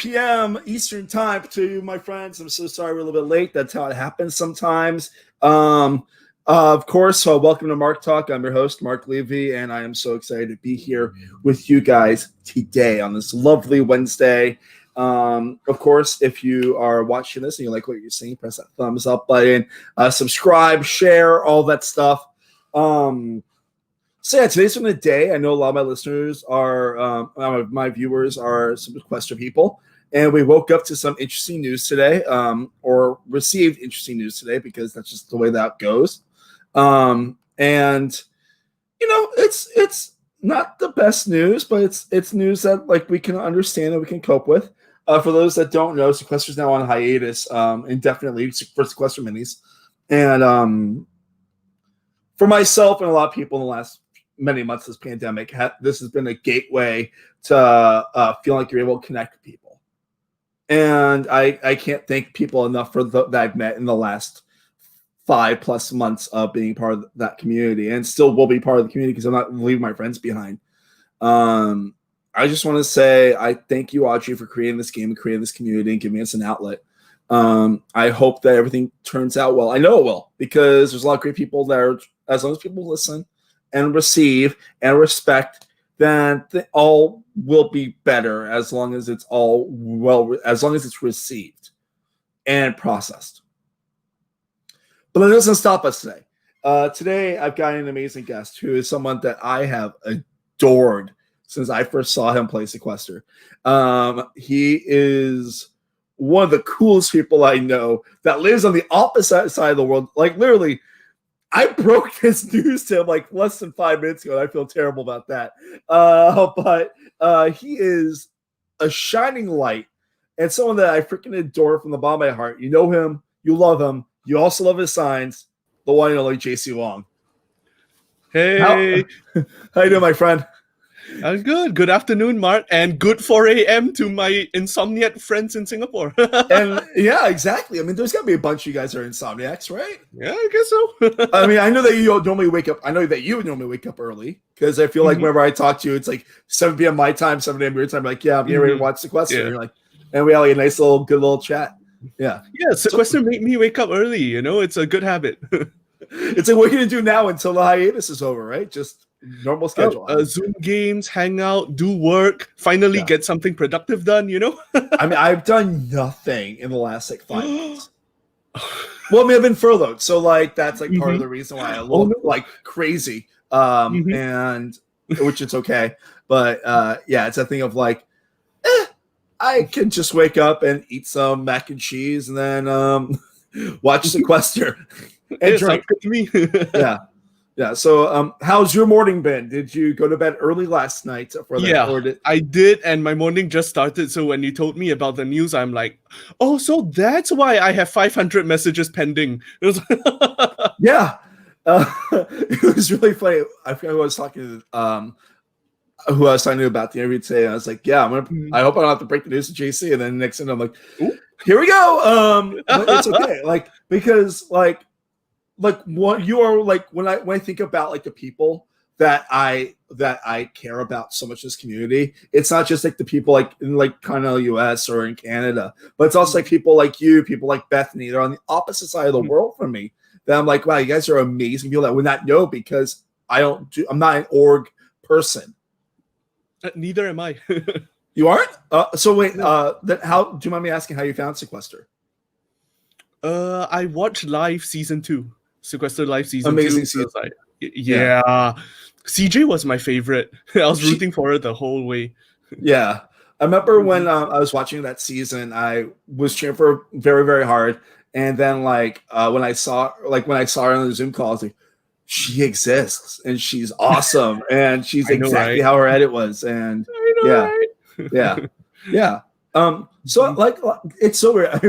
p.m. Eastern time to my friends. I'm so sorry we're a little bit late. That's how it happens sometimes. Of course, welcome to MarkTalk. I'm your host, Mark Levy, and I am so excited to be here with you guys today on this lovely Wednesday. Of course, if you are watching this and you like what you're seeing, press that thumbs up button, subscribe, share, all that stuff. So yeah, today's from the day. I know a lot of my listeners are, my viewers are some sequester people, and we woke up to some interesting news today, or received interesting news today because that's just the way that goes. And you know, it's not the best news, but it's news that like we can understand and we can cope with. For those that don't know, sequester's now on hiatus, indefinitely for sequester minis, and for myself and a lot of people in the last many months of this pandemic, this has been a gateway to feel like you're able to connect with people. And I can't thank people enough for that I've met in the last 5+ months of being part of that community, and still will be part of the community because I'm not leaving my friends behind. I just want to say I thank you, Audrey, for creating this game and creating this community and giving us an outlet. I hope that everything turns out well. I know it will, because there's a lot of great people there. As long as people listen and receive and respect, then all will be better as long as it's all well, as long as it's received and processed. But that doesn't stop us today. Today, I've got an amazing guest who is someone that I have adored since I first saw him play sequester. He is one of the coolest people I know that lives on the opposite side of the world. Like, literally, I broke this news to him like less than 5 minutes ago, and I feel terrible about that. But he is a shining light and someone that I freaking adore from the bottom of my heart. You know him, you love him, you also love his signs, the one and only JC Wong. Hey. How you doing, my friend? I'm good. Good afternoon, Mark, and good 4 a.m. to my insomniac friends in Singapore. And yeah, exactly. I mean, there's got to be a bunch of you guys that are insomniacs, right? Yeah, I guess so. I mean, I know that you normally wake up. I know that you would normally wake up early because I feel like whenever I talk to you, it's like 7 p.m. my time, 7 a.m. your time. I'm like, yeah, I'm getting ready to watch Sequester. Yeah. You're like, and we had like a nice good little chat. Yeah. Yeah, Sequester made me wake up early. You know, it's a good habit. It's like what you're gonna do now until the hiatus is over, right? Just normal schedule. Zoom games, hang out, do work, finally get something productive done, you know? I mean, I've done nothing in the last like 5 months. Well, I mean, I've been furloughed. So like that's like part of the reason why I look like crazy. And which it's okay. But yeah, it's a thing of like, I can just wake up and eat some mac and cheese and then watch Sequester and drink. Good to me. Yeah. So, how's your morning been? Did you go to bed early last night? I did, and my morning just started. So when you told me about the news, I'm like, oh, so that's why I have 500 messages pending. Yeah. It was really funny. I forgot who I was talking to. Who I was talking to about the interview today. I was like, yeah, I hope I don't have to break the news to JC. And then next thing I'm like, here we go. But it's okay. Like, because like what you are like, when I think about like the people that I care about so much in this community, it's not just like the people like in like kind of US or in Canada, but it's also like people like you, people like Bethany. They're on the opposite side of the world from me. That I'm like, wow, you guys are amazing people that would not know because I'm not an org person. Neither am I. You aren't? So wait, how do you mind me asking how you found Sequester? I watched live season 2. Sequester live season 2. Amazing season. Yeah. CJ was my favorite. I was rooting for her the whole way. Yeah. I remember when I was watching that season, I was cheering for her very, very hard. And then like when I saw her on the Zoom call, I was like, she exists and she's awesome and she's exactly how her edit was. And yeah. So like it's so weird. I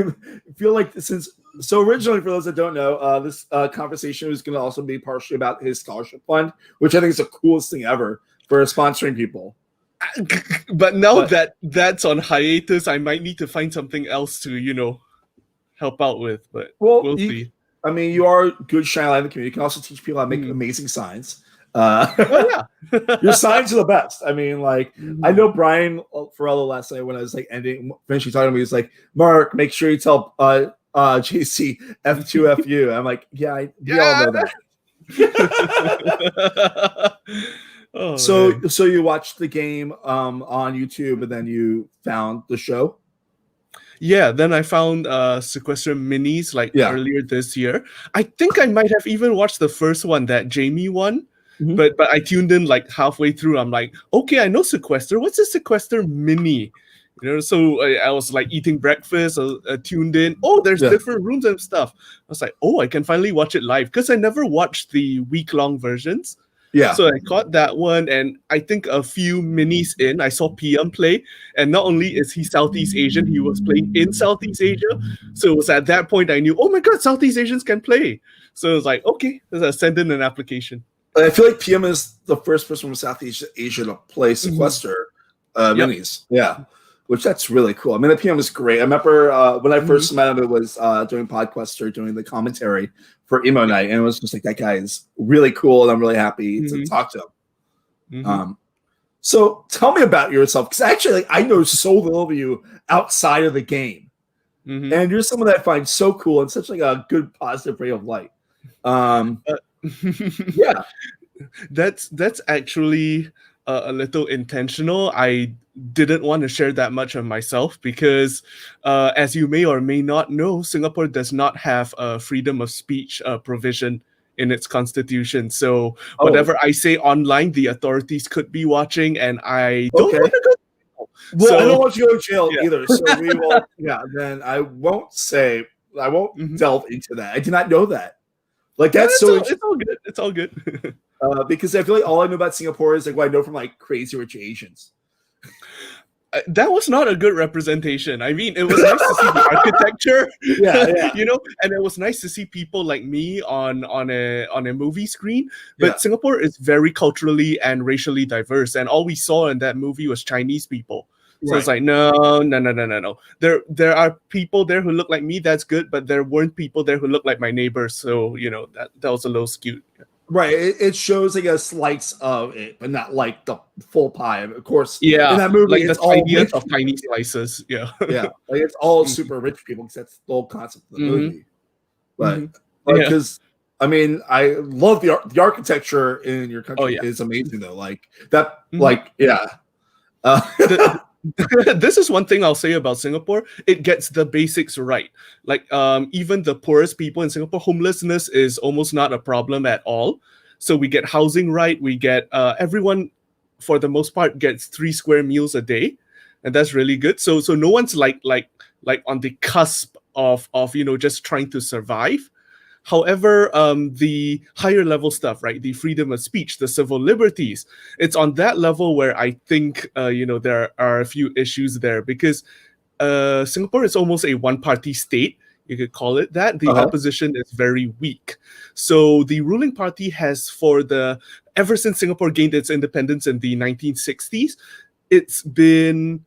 feel like so originally, for those that don't know, this conversation was going to also be partially about his scholarship fund, which I think is the coolest thing ever for sponsoring people. But now that that's on hiatus, I might need to find something else to, help out with. But we'll see. I mean, you are a good shine light in the community. You can also teach people how to make amazing signs. Oh yeah. Your signs are the best. I mean, like, I Mhm. know Brian Ferrello last night when I was like finishing talking to me, he was like, Mark, make sure you tell JC F2FU. I'm like, yeah, we all Yeah. know that. Oh So man. so you watched the game on YouTube and then you found the show? Yeah, then I found Sequester Minis like Yeah. earlier this year. I think I might have even watched the first one that Jamie won, Mhm. but I tuned in like halfway through. I'm like, okay, I know Sequester. What's a Sequester Mini? So I was like eating breakfast, tuned in. Oh, there's Yeah. different rooms and stuff. I was like, oh, I can finally watch it live because I never watched the week-long versions. Yeah. So I caught that one, and I think a few minis in, I saw PM play, and not only is he Southeast Asian, he was playing in Southeast Asia. So it was at that point I knew, oh my god, Southeast Asians can play. So it was like, okay, let's send in an application. I feel like PM is the first person from Southeast Asia to play Sequester Yep. minis. Yeah. Which that's really cool. I mean, the PM is great. I remember when I first met him, it was during PodQuester, doing the commentary for Emo Night, and it was just like, that guy is really cool, and I'm really happy to talk to him. So tell me about yourself, because actually, like, I know so little of you outside of the game, and you're someone that I find so cool and such like a good, positive ray of light. Yeah, that's actually a little intentional. I didn't want to share that much of myself because, as you may or may not know, Singapore does not have a freedom of speech provision in its constitution. So whatever I say online, the authorities could be watching, and I don't want to go. Well, I don't want you to go to jail Yeah. either. So we will. Yeah, then I won't delve into that. I did not know that. Like, that's it's all good. It's all good. Because I feel like all I know about Singapore is like what I know from like Crazy Rich Asians. That was not a good representation. I mean, it was nice to see the architecture, yeah. and it was nice to see people like me on a movie screen. But Singapore is very culturally and racially diverse, and all we saw in that movie was Chinese people. So it's like, no. There are people there who look like me. That's good, but there weren't people there who looked like my neighbors. So that was a little skewed. Right. It shows like a slice of it, but not like the full pie. Of course, yeah. In that movie, like it's the all tiniest of tiny slices. Yeah. Yeah. Like it's all super rich people because that's the whole concept of the movie. But because I mean, I love the architecture in your country is amazing though. Like that. Like this is one thing I'll say about Singapore. It gets the basics right. Like even the poorest people in Singapore, homelessness is almost not a problem at all. So we get housing right. We get everyone, for the most part, gets 3 square meals a day, and that's really good. So no one's like on the cusp of just trying to survive. However, the higher level stuff, right? The freedom of speech, the civil liberties, it's on that level where I think, there are a few issues there because Singapore is almost a one-party state. You could call it that. The opposition is very weak. So the ruling party has, ever since Singapore gained its independence in the 1960s, it's been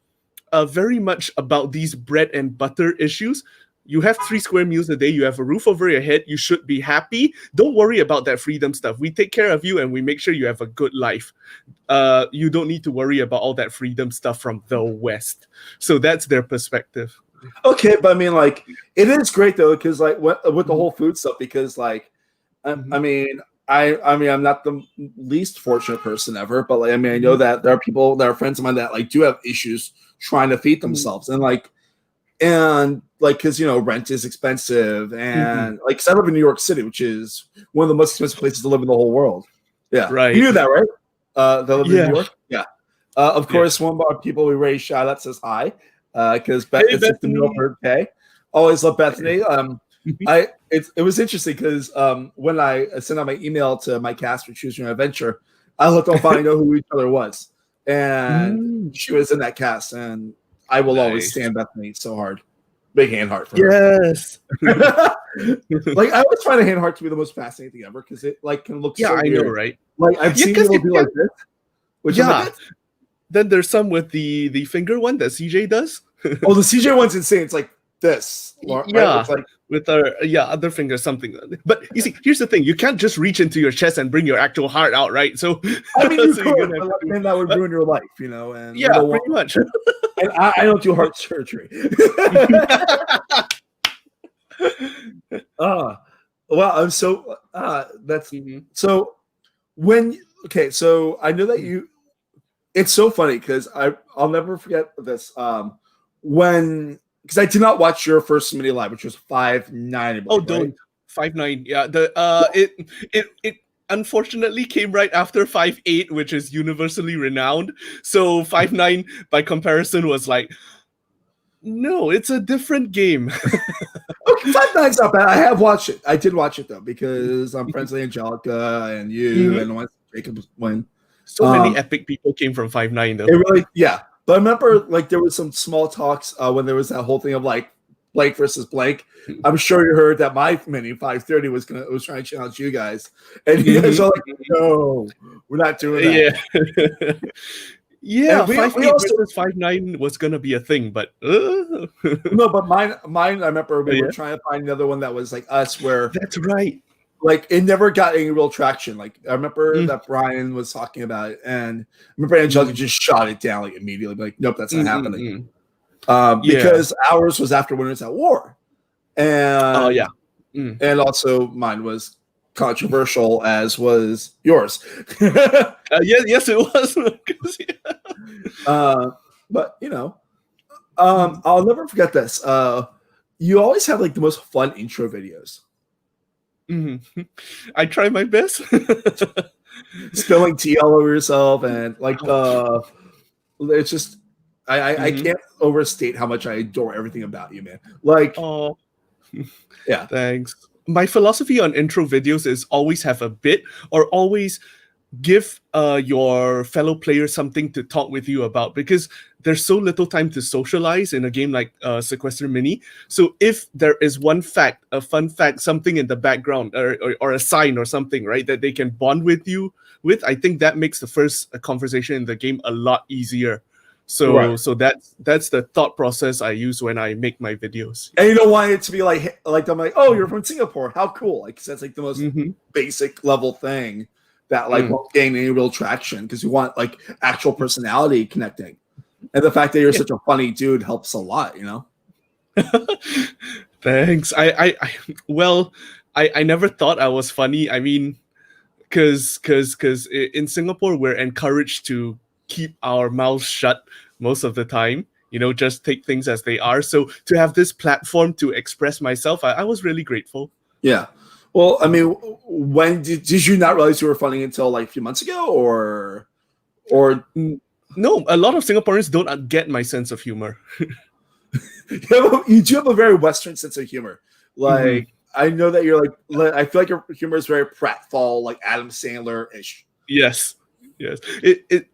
very much about these bread and butter issues. You have 3 square meals a day. You have a roof over your head. You should be happy. Don't worry about that freedom stuff. We take care of you and we make sure you have a good life. You don't need to worry about all that freedom stuff from the West. So that's their perspective. Okay, but I mean, like, it is great though, because like with the whole food stuff, because like, I mean, I'm not the least fortunate person ever, but like, I mean, I know that there are people that are friends of mine that like do have issues trying to feed themselves, and like, because rent is expensive, and like, 'cause I live in New York City, which is one of the most expensive places to live in the whole world. Yeah, right. You knew that, right? That live in New York. Yeah. Of course, one of our people we raise shout out says hi, because it's like the middle of her day. Always love Bethany. It was interesting because when I sent out my email to my cast for Choose Your Adventure, I looked on find know who each other was, and she was in that cast, and I will always stand Bethany so hard. Big hand heart for her. Yes. Like, I always find a hand heart to be the most fascinating thing ever because it like can look so weird. I know, right? Like, I've seen people do like this. Which then there's some with the finger one that CJ does. Oh, the CJ one's insane. It's like this, right? Yeah, It's like, with our other finger, something. But you see, here's the thing: you can't just reach into your chest and bring your actual heart out, right? So, I mean, you so you're could, gonna but have like, to. then that would But ruin your life, and we yeah, don't want. pretty much. And I don't do heart surgery. Well, I'm so that's Mhm. so when okay. So I know that you. It's so funny because I'll never forget this. When because I did not watch your first mini live, which was 5'9", I Oh, believe, right? don't 5'9". Yeah, the it unfortunately came right after 5'8", which is universally renowned. So 5'9" by comparison was like, no, it's a different game. Okay, 5'9's not bad. I have watched it. I did watch it though because I'm friends with Angelica and you Mhm. and once Jacob when So many epic people came from 5'9", it though. really yeah. But I remember like there was some small talks when there was that whole thing of like Blake versus Blake. I'm sure you heard that my mini 530 was trying to challenge you guys, and you guys Mhm. are like, no, we're not doing that. Yeah. Yeah, And we 5'8" also versus 5'9" was gonna be a thing, but no, but mine. I remember we were yeah, trying to find another one that was like us, where that's right. like it never got any real traction. Like I remember Mm, that Brian was talking about it, and I remember Angelica mm, just shot it down like immediately. Like, nope, that's not mm, mm, happening. mm. Yeah. Because ours was after Winners at War, Oh and yeah. Mm. also mine was controversial, as was yours. Yes, it was. 'Cause, yeah. uh, but Mm. I'll never forget this. You always have like the most fun intro videos. Mhm. I try my best. Spilling tea all over yourself, and like Ouch. it's just I Mhm. can't overstate how much I adore everything about you, man. Like, Oh, yeah, thanks. My philosophy on intro videos is always have a bit, or always give your fellow players something to talk with you about, because there's so little time to socialize in a game like Sequester Mini. So if there is one fact, a fun fact, something in the background, or a sign or something, right, that they can bond with you with, I think that makes the first conversation in the game a lot easier. right. So that's the thought process I use when I make my videos. And you don't want it to be like I'm like, oh, you're from Singapore, how cool! Like, 'cause that's like the most Mm-hmm. basic level thing that like Mm. won't gain any real traction because you want like actual personality connecting, and the fact that you're Yeah. such a funny dude helps a lot. Thanks. Well, I never thought I was funny. I mean, because in Singapore we're encouraged to keep our mouths shut most of the time. Just take things as they are. So to have this platform to express myself, I was really grateful. Yeah. Well, I mean, when did you not realize you were funny until like a few months ago, or Mm, No, a lot of Singaporeans don't get my sense of humor. you do have a very Western sense of humor. Mhm. Like I know that you're like I feel like your humor is very pratfall, like Adam Sandler ish. Yes. Yes.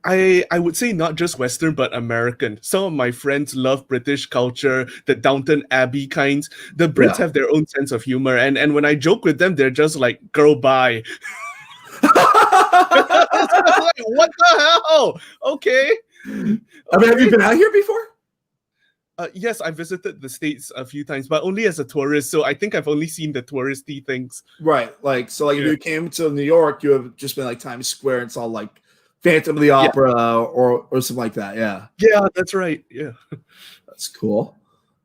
I would say not just Western, but American. Some of my friends love British culture, the Downton Abbey kinds. The Brits Yeah. have their own sense of humor. And when I joke with them, they're just like, girl, bye. It's just like, what the hell? Okay. I mean, have you Okay. been out here before? Yes, I visited the States a few times, but only as a tourist. So I think I've only seen the touristy things. Right. Like so, like if Yeah. you came to New York, you have just been like Times Square and saw like Phantom of the Yeah. Opera or something like that. Yeah. Yeah, that's right. Yeah. That's cool.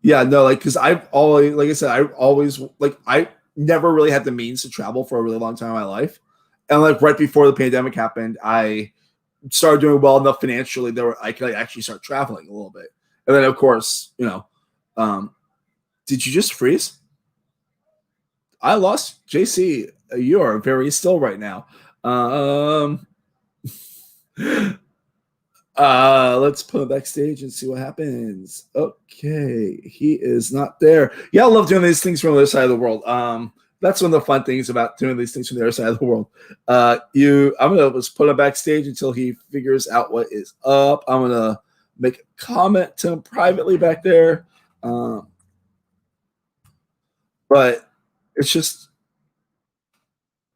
Yeah, no, like because I've always, like I said, I always like I never really had the means to travel for a really long time in my life, and like right before the pandemic happened, I started doing well enough financially that I could like, actually start traveling a little bit, and then of course, um, did you just freeze? I lost JC. You are very still right now. Um, let's put him backstage and see what happens. Okay, he is not there. Yeah, I love doing these things from the other side of the world. That's one of the fun things about doing these things from the other side of the world. I'm gonna just put him backstage until he figures out what is up. I'm gonna make a comment to him privately back there. But it's just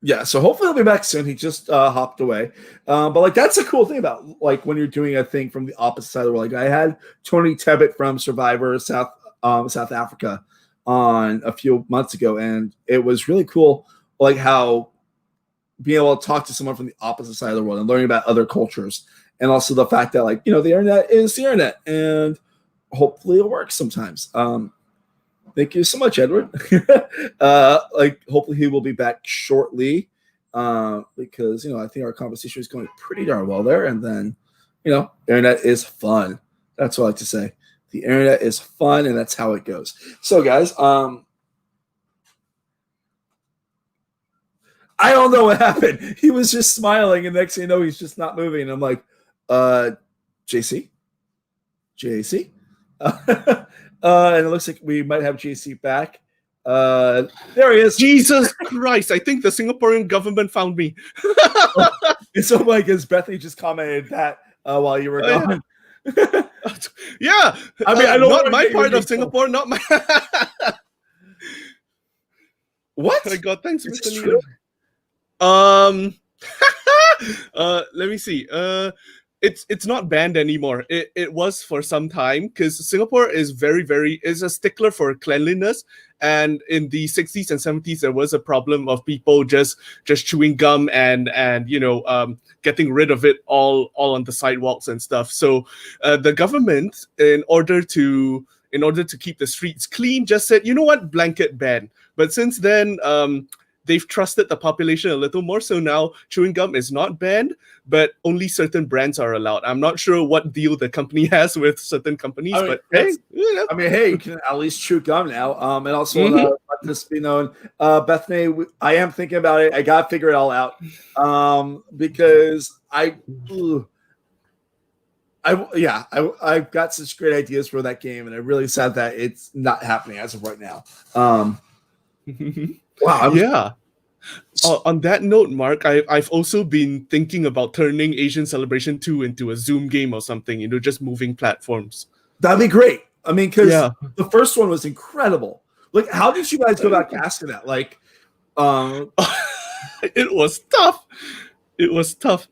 yeah, so hopefully he'll be back soon. He just hopped away. But like that's a cool thing about like when you're doing a thing from the opposite side of the world. Like I had Tony Tebbett from Survivor South South Africa on a few months ago, and it was really cool, like how being able to talk to someone from the opposite side of the world and learning about other cultures, and also the fact that, like, the internet is the internet, and hopefully it works sometimes. Thank you so much, Edward. Hopefully he will be back shortly, because I think our conversation is going pretty darn well there. And then, internet is fun. That's what I like to say. The internet is fun, and that's how it goes. So, guys, I don't know what happened. He was just smiling, and next thing you know, he's just not moving. And I'm like, JC? And it looks like we might have JC back. There he is. Jesus Christ! I think the Singaporean government found me. It's so like, as Bethany just commented that while you were gone. Yeah, I mean, I don't not my part of Singapore, not my. What? I got thanks, Is Mr. this Leader. true? Let me see. It's not banned anymore. It was for some time, because Singapore is is a stickler for cleanliness, and in the 60s and 70s there was a problem of people just chewing gum and getting rid of it all on the sidewalks and stuff. So the government, in order to keep the streets clean, just said, you know what, blanket ban. But since then, they've trusted the population a little more, so now chewing gum is not banned, but only certain brands are allowed. I'm not sure what deal the company has with certain companies, but hey, you can at least chew gum now. And also, let this be known, Bethany, I am thinking about it. I gotta figure it all out, because I've got such great ideas for that game, and I'm really sad that it's not happening as of right now. Wow. Yeah. On that note, Mark, I've also been thinking about turning Asian Celebration 2 into a Zoom game or something, just moving platforms. That'd be great. I mean, because the first one was incredible. Like, how did you guys go about casting that? Like, it was tough. It was tough.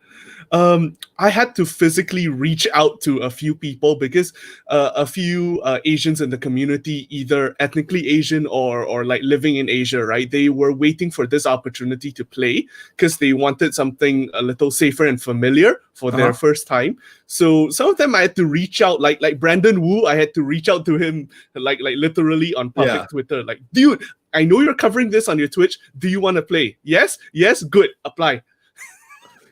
I had to physically reach out to a few people, because a few Asians in the community, either ethnically Asian or like living in Asia, right? They were waiting for this opportunity to play, because they wanted something a little safer and familiar for their first time. So some of them I had to reach out, like Brandon Wu. I had to reach out to him like literally on public Twitter, like, dude, I know you're covering this on your Twitch. Do you want to play? Yes, good. Apply.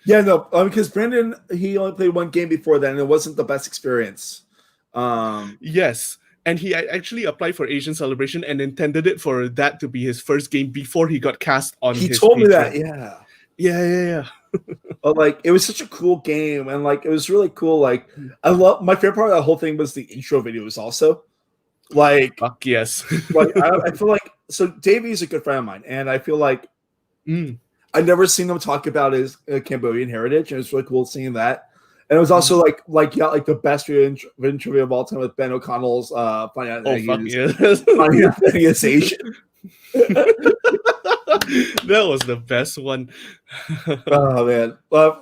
Yeah, no, because Brandon, he only played one game before then, and it wasn't the best experience. Yes, and he actually applied for Asian Celebration and intended it for that to be his first game before he got cast on his He told me that, Yeah. But, like, it was such a cool game, and, like, it was really cool. Like, my favorite part of that whole thing was the intro videos also. Like, fuck yes. Like, I feel like, so Davey is a good friend of mine, and I feel like I've never seen him talk about his Cambodian heritage, and it's really cool seeing that. And it was also like the best video of all time with Ben O'Connell's finding out that he is Asian. That was the best one. Oh man!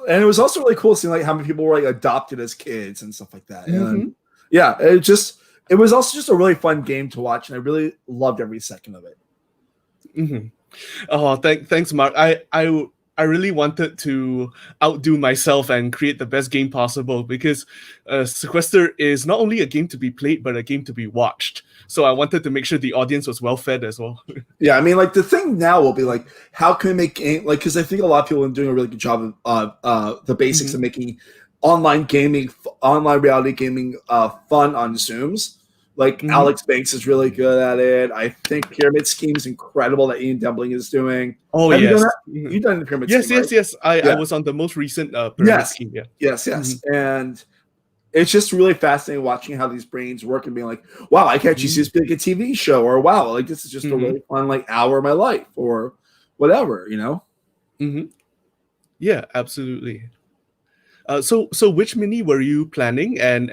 And it was also really cool seeing like how many people were like adopted as kids and stuff like that. And it was also just a really fun game to watch, and I really loved every second of it. Oh, thanks, Mark. I really wanted to outdo myself and create the best game possible, because Sequester is not only a game to be played, but a game to be watched. So I wanted to make sure the audience was well fed as well. Yeah, I mean, like, the thing now will be like, how can we make game, like, because I think a lot of people are doing a really good job of the basics of making online reality gaming fun on Zooms. Like, Alex Banks is really good at it. I think Pyramid Scheme is incredible that Ian Dembling is doing. Oh, Have yes. you done that? You've done the Pyramid Scheme, right? Yes. I was on the most recent Pyramid Scheme. Yeah. Yes. And it's just really fascinating watching how these brains work and being like, wow, I can actually see this being like a TV show, or wow, like, this is just a really fun, like, hour of my life, or whatever, Yeah, absolutely. So which mini were you planning and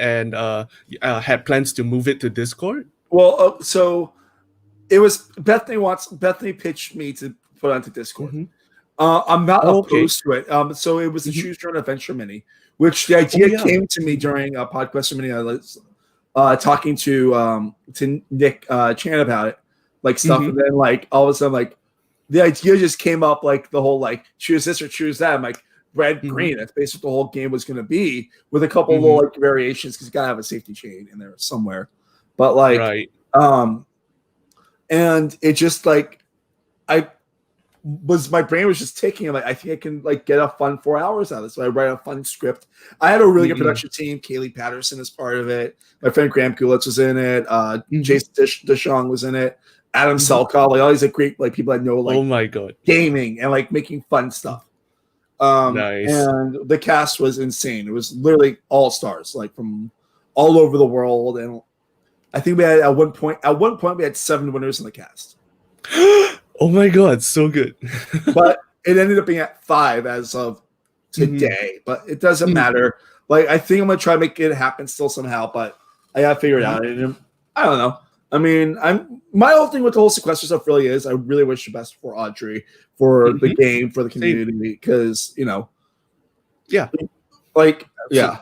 had plans to move it to Discord? Well, so it was Bethany pitched me to put onto Discord. I'm not opposed to it. So it was the Choose Your Own Adventure mini, which the idea came to me during a PodQuest mini. talking to Nick Chan about it, like stuff, Mhm. and then like all of a sudden like the idea just came up, like the whole like choose this or choose that. I'm like red Mhm. green. That's basically what the whole game was going to be, with a couple Mhm. little like variations because you gotta have a safety chain in there somewhere. But like Right. and it just like I my brain was just ticking. I'm like, I think I can like get a fun 4 hours out of this. So I write a fun script. I had a really good Mhm. production team. Kaylee Patterson is part of it. My friend Graham Gulitz was in it. Mhm. Jason Deshong was in it. Adam Mhm. Selkow, like all these like great like people I know, like Oh my god. gaming and like making fun stuff. Nice. And the cast was insane. It was literally all stars, like from all over the world. And I think we had at one point we had 7 winners in the cast. Oh my god, so good. But it ended up being at 5 as of today. But it doesn't matter. Like I think I'm gonna try to make it happen still somehow, but I gotta figure it out. And I don't know. I mean, my whole thing with the whole sequester stuff really is I really wish the best for Audrey, for the game, for the community, because Yeah. like Absolutely.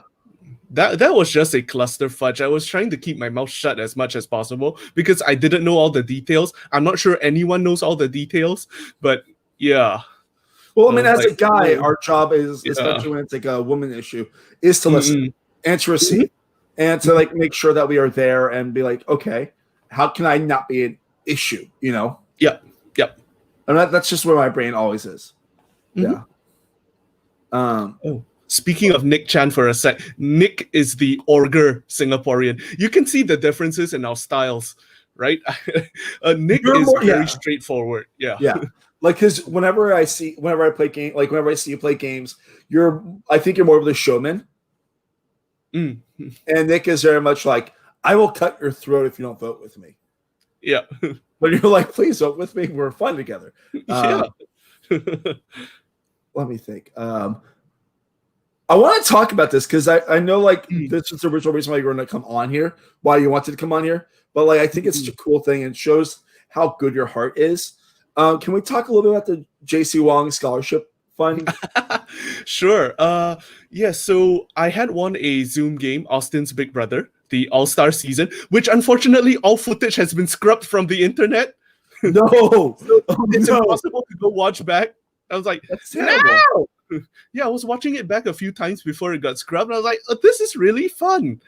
That was just a cluster fudge. I was trying to keep my mouth shut as much as possible because I didn't know all the details. I'm not sure anyone knows all the details, but yeah. Well, I mean, as a guy, our job is, especially when it's like a woman issue, is to listen and to receive and to like make sure that we are there and be like, okay, how can I not be an issue? Yep. And that's just where my brain always is. Yeah. Speaking of Nick Chan for a sec, Nick is the Orger Singaporean. You can see the differences in our styles, right? Nick is very straightforward. Yeah. Like, because whenever I see you play games, I think you're more of the showman. And Nick is very much like, I will cut your throat if you don't vote with me. Yeah. But you're like, please vote with me. We're fun together. Yeah. Let me think. I want to talk about this because I know like this is the original reason why you're going to come on here, why you wanted to come on here. But like I think it's such a cool thing and shows how good your heart is. Can we talk a little bit about the JC Wong Scholarship Fund? Sure. Yeah, so I had won a Zoom game, Austin's Big Brother, the All-Star season, which unfortunately all footage has been scrubbed from the internet. No. It's impossible to go watch back. I was like, that's terrible. No! Yeah, I was watching it back a few times before it got scrubbed. And I was like, oh, this is really fun.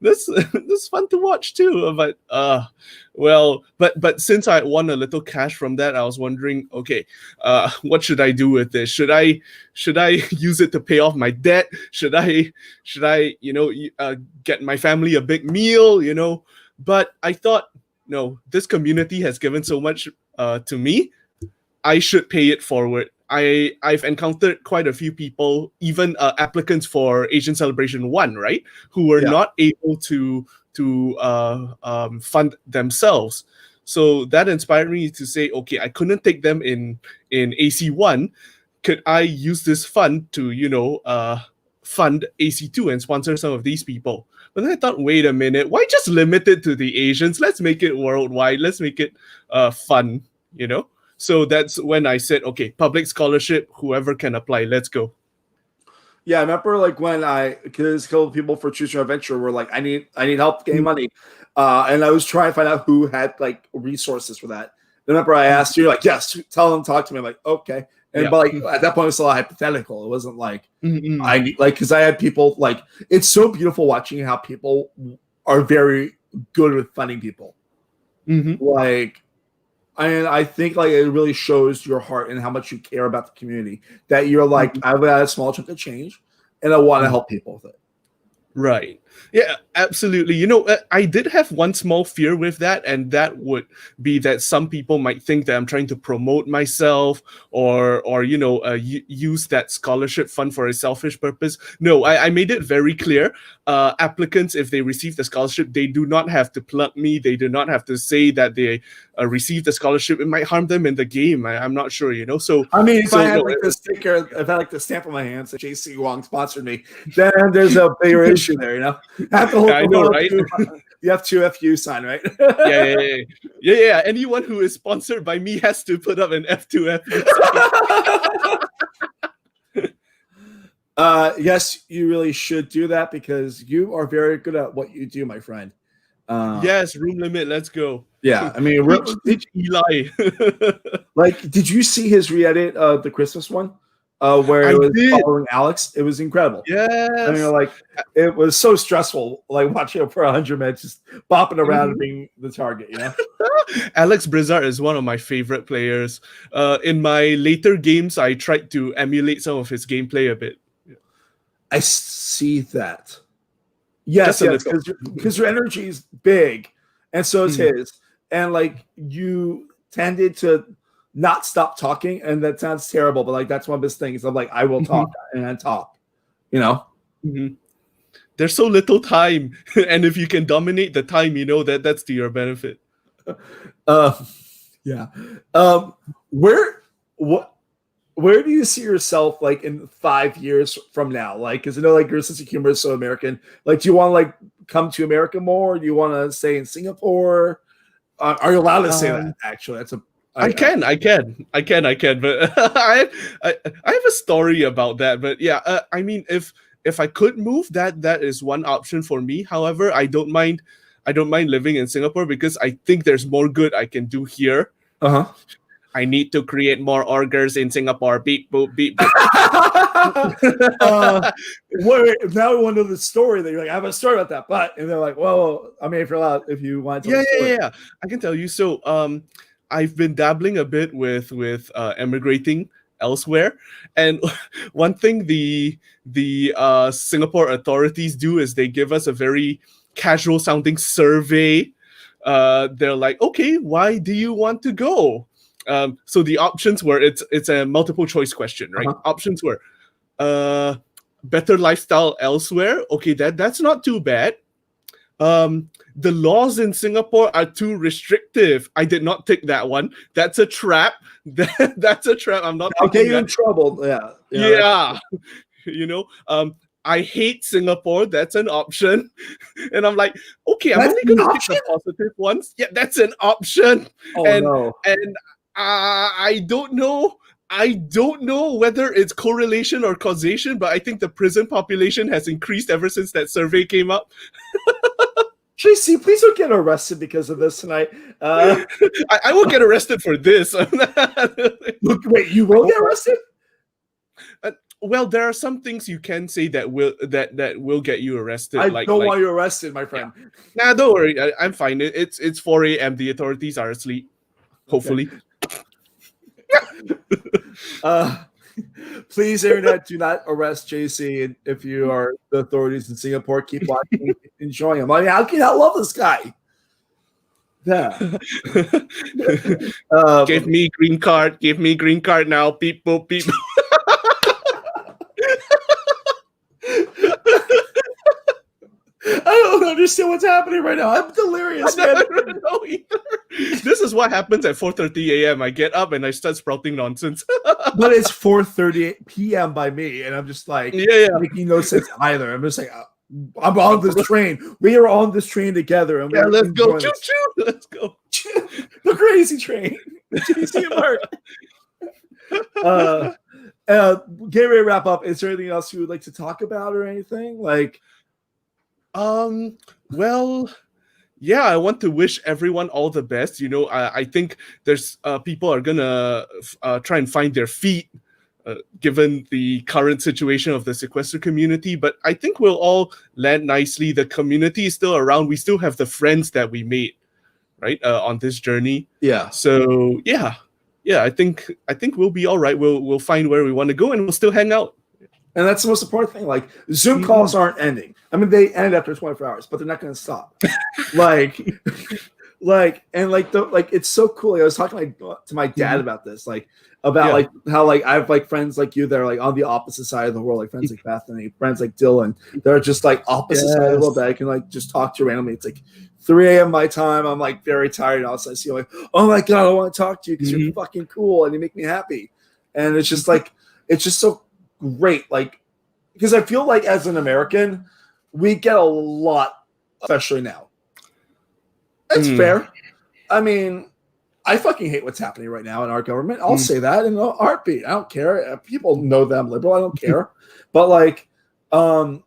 this is fun to watch too. But but since I won a little cash from that, I was wondering, okay, what should I do with this? Should I use it to pay off my debt? Should I get my family a big meal? But I thought, no, this community has given so much to me. I should pay it forward. I've encountered quite a few people, even applicants for Asian Celebration 1, right, who were not able to fund themselves. So that inspired me to say, okay, I couldn't take them in AC1. Could I use this fund to fund AC2 and sponsor some of these people? But then I thought, wait a minute, why just limit it to the Asians? Let's make it worldwide. Let's make it fun, So that's when I said, okay, public scholarship, whoever can apply, let's go. Yeah, I remember like when because a couple of people for Choose Your Adventure were like, I need help getting money. And I was trying to find out who had like resources for that. Remember I asked you, like, yes, tell them, talk to me. I'm like, okay. And but like at that point it was still hypothetical. It wasn't like I need because I had people like it's so beautiful watching how people are very good with funding people. Like I think like it really shows your heart and how much you care about the community. That you're like, I've got a small chunk of change, and I want to help people with it. Right. Yeah, absolutely. I did have one small fear with that, and that would be that some people might think that I'm trying to promote myself or use that scholarship fund for a selfish purpose. No, I made it very clear. Applicants, if they receive the scholarship, they do not have to plug me. They do not have to say that they received the scholarship. It might harm them in the game. I'm not sure, So I mean, if I had like the sticker, if I had like the stamp on my hand that JC Wong sponsored me, then there's a bigger issue there, Have the whole I know, right? You have 2FU sign, right? Yeah. Anyone who is sponsored by me has to put up an F2FU sign. Yes, you really should do that because you are very good at what you do, my friend. Yes, room limit. Let's go. Yeah, I mean, Teach Eli. did you see his re-edit of the Christmas one, where I it was did. following Alex? It was incredible. I mean, Yes. like it was so stressful, like watching it for 100 minutes, just bopping around and Mhm. being the target. Alex Brizard is one of my favorite players. In my later games, I tried to emulate some of his gameplay a bit. I see that. Yes, Just a yes, little. because your energy is big, and so is Mhm. his, and like you tended to not stop talking, and that sounds terrible, but like that's one of his things. I'm like, I will talk and I talk, you know. Mhm. There's so little time, and if you can dominate the time, that's to your benefit. Yeah. Um, where what where do you see yourself like in 5 years from now? Like, because I know like your sense of humor is so American. Like, do you want to like come to America more? Do you want to stay in Singapore? Are you allowed to say that? Um, Actually, that's a I can, but I have a story about that. But yeah, I mean, if I could move, that is one option for me. However, I don't mind living in Singapore because I think there's more good I can do here. uh I need to create more orgers in Singapore. Beep boop beep boop. What now we want to know the story that you're like, I have a story about that, but and they're like, well, I mean, if you're allowed, if you want to tell Yeah, the story. I can tell you. So, I've been dabbling a bit with emigrating elsewhere, and one thing the Singapore authorities do is they give us a very casual sounding survey. They're like, okay, why do you want to go? So the options were it's a multiple choice question, right? Uh-huh. Options were uh better lifestyle elsewhere. Okay, that's not too bad. The laws in Singapore are too restrictive. I did not take that one. That's a trap. That's a trap. I'm not I'll get taking you in that. trouble. Yeah. Yeah. you know, I hate Singapore. That's an option. And I'm like, okay, I'm That's only an gonna pick option. the positive ones. Yeah, that's an option. Oh And no. and I don't know. I don't know whether it's correlation or causation, but I think the prison population has increased ever since that survey came up. JC, please don't get arrested because of this tonight. I will get arrested for this. Look, wait, you will get arrested? Well, there are some things you can say that will get you arrested. I like don't want you arrested, my friend. Nah, don't worry. I'm fine. It's 4 a.m. The authorities are asleep. Hopefully. Please, internet, do not arrest JC if you are the authorities in Singapore. Keep watching, enjoying him. I mean, how can I love this guy? Yeah. Give me green card. Give me green card now. Beep boop beep. I don't understand what's happening right now. I'm delirious, man. I don't know either. This is what happens at 4:30 a.m. I get up and I start sprouting nonsense. But it's 4:30 p.m. by me, and I'm just like making no sense either. I'm just like, I'm on this train. We are on this train together, and let's go. Choo choo. Let's go. The crazy train. JC and Mark. Getting ready to wrap up. Is there anything else you would like to talk about or anything? Like, well, yeah, I want to wish everyone all the best. I think there's people are gonna try and find their feet given the current situation of the sequester community, but I think we'll all land nicely. The community is still around. We still have the friends that we made, right, on this journey. Yeah. So yeah, I think we'll be all right. We'll find where we want to go, and we'll still hang out. And that's the most important thing. Like, Zoom calls aren't ending. I mean, they end after 24 hours, but they're not going to stop. It's so cool. Like, I was talking to my dad about this, about how I have friends like you that are on the opposite side of the world, like friends like Bethany, friends like Dylan. They're just opposite side of the world that I can just talk to randomly. It's 3 a.m. my time. I'm very tired. And all of a sudden I see you oh my God, I want to talk to you because you're fucking cool and you make me happy. And it's just it's just so great. Because I feel as an American, we get a lot, especially now. It's fair. I mean, I fucking hate what's happening right now in our government. I'll say that in a heartbeat. I don't care. People know that I'm liberal. I don't care. But like, of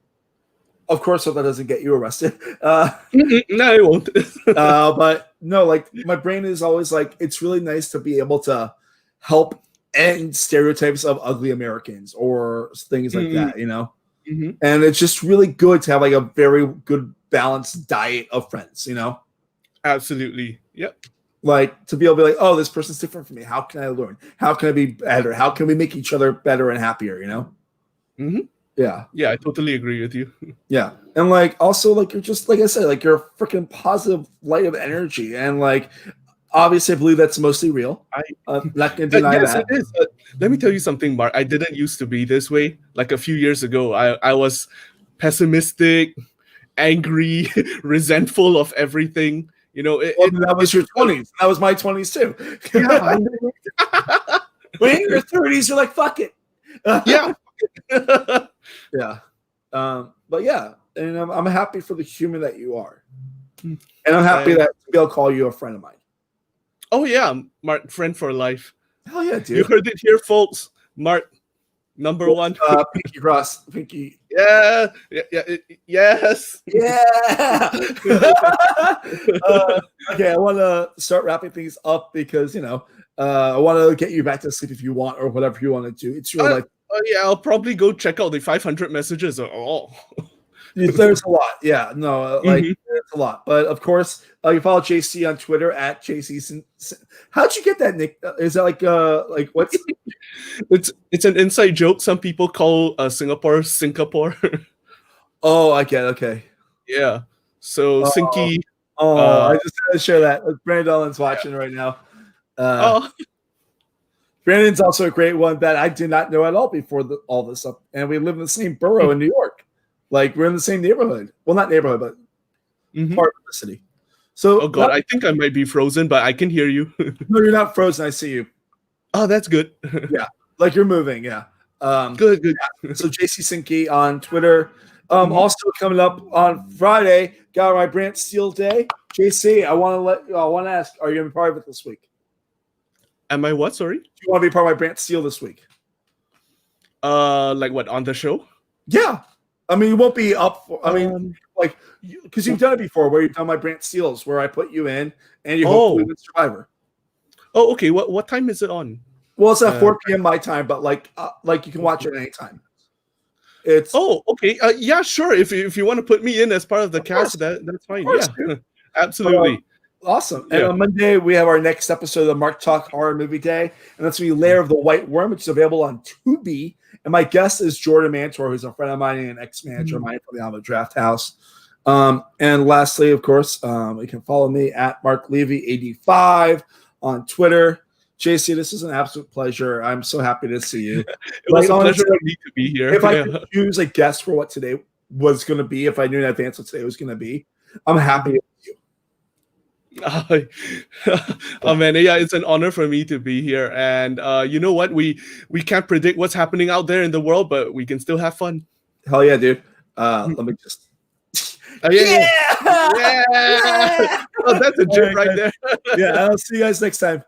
course, so that doesn't get you arrested. No, it won't. But no, like my brain is always like, it's really nice to be able to help end stereotypes of ugly Americans or things like that, you know? And it's just really good to have like a very good balanced diet of friends, you know? Absolutely. Yep. Like to be able to be like, oh, this person's different from me. How can I learn? How can I be better? How can we make each other better and happier, you know? Yeah. Yeah, I totally agree with you. Yeah. And like also like you're just like I said, like you're a freaking positive light of energy. And like obviously I believe that's mostly real. I'm not gonna deny yes, that. it is. Let me tell you something, Mark. I didn't used to be this way. Like a few years ago, I was pessimistic, angry, resentful of everything. You know, That was your 20s. That was my 20s too. Yeah. When in your 30s, you're like, fuck it. Yeah. Yeah. But yeah, and I'm happy for the human that you are. And I'm happy that to be able to call you a friend of mine. Oh yeah, Mark, friend for life. Hell yeah, dude. You heard it here, folks. Mark, number one. Pinky cross. Pinky. Yeah. Yes. Yeah. Okay, I want to start wrapping things up because, you know, I want to get you back to sleep if you want or whatever you want to do. It's really like, yeah, I'll probably go check out the 500 messages. Oh. There's a lot. Yeah, no, like there's a lot. But of course, you follow JC on Twitter at JC. How'd you get that, Nick? Is that like what's? It's an inside joke. Some people call Singapore. Oh, I get it. Okay. Yeah. So Sinky. I just had to share that. Brandon's watching right now. Brandon's also a great one that I did not know at all before all this stuff. And we live in the same borough in New York. Like we're in the same neighborhood. Well, not neighborhood, but part of the city. So, oh god, I think I might be frozen, but I can hear you. No, you're not frozen. I see you. Oh, that's good. Yeah, like you're moving. Yeah. Good. Yeah. So JC Sinky on Twitter. Also coming up on Friday, got my Brant Steele Day. JC, I want to ask, are you gonna be part of it this week? Am I what? Sorry. Do you want to be part of my Brant Steele this week? Like what, on the show? Yeah. I mean, you won't be up for, I mean, like, because you've done it before where you've done my Brant Steels where I put you in and you hopefully win Survivor. Oh, okay. What time is it on? Well, it's at 4 p.m. my time, but like you can watch it at any time. It's okay. Yeah, sure. If you want to put me in as part of the cast, that's fine. Course, yeah, absolutely. Awesome. And on Monday, we have our next episode of MarkTalk Horror Movie Day. And that's going to be Lair of the White Worm, which is available on Tubi. And my guest is Jordan Mantor, who's a friend of mine and an ex-manager of mine from the Alamo Draft House. And lastly, of course, you can follow me at MarkLevy85 on Twitter. JC, this is an absolute pleasure. I'm so happy to see you. It was a pleasure for me to be here. If I could choose a guest for what today was going to be, if I knew in advance what today was going to be, I'm happy with you. Oh man, yeah, it's an honor for me to be here. And you know what? We can't predict what's happening out there in the world, but we can still have fun. Hell yeah, dude. Let me just. Yeah. Oh, that's a gym right there. Yeah, I'll see you guys next time.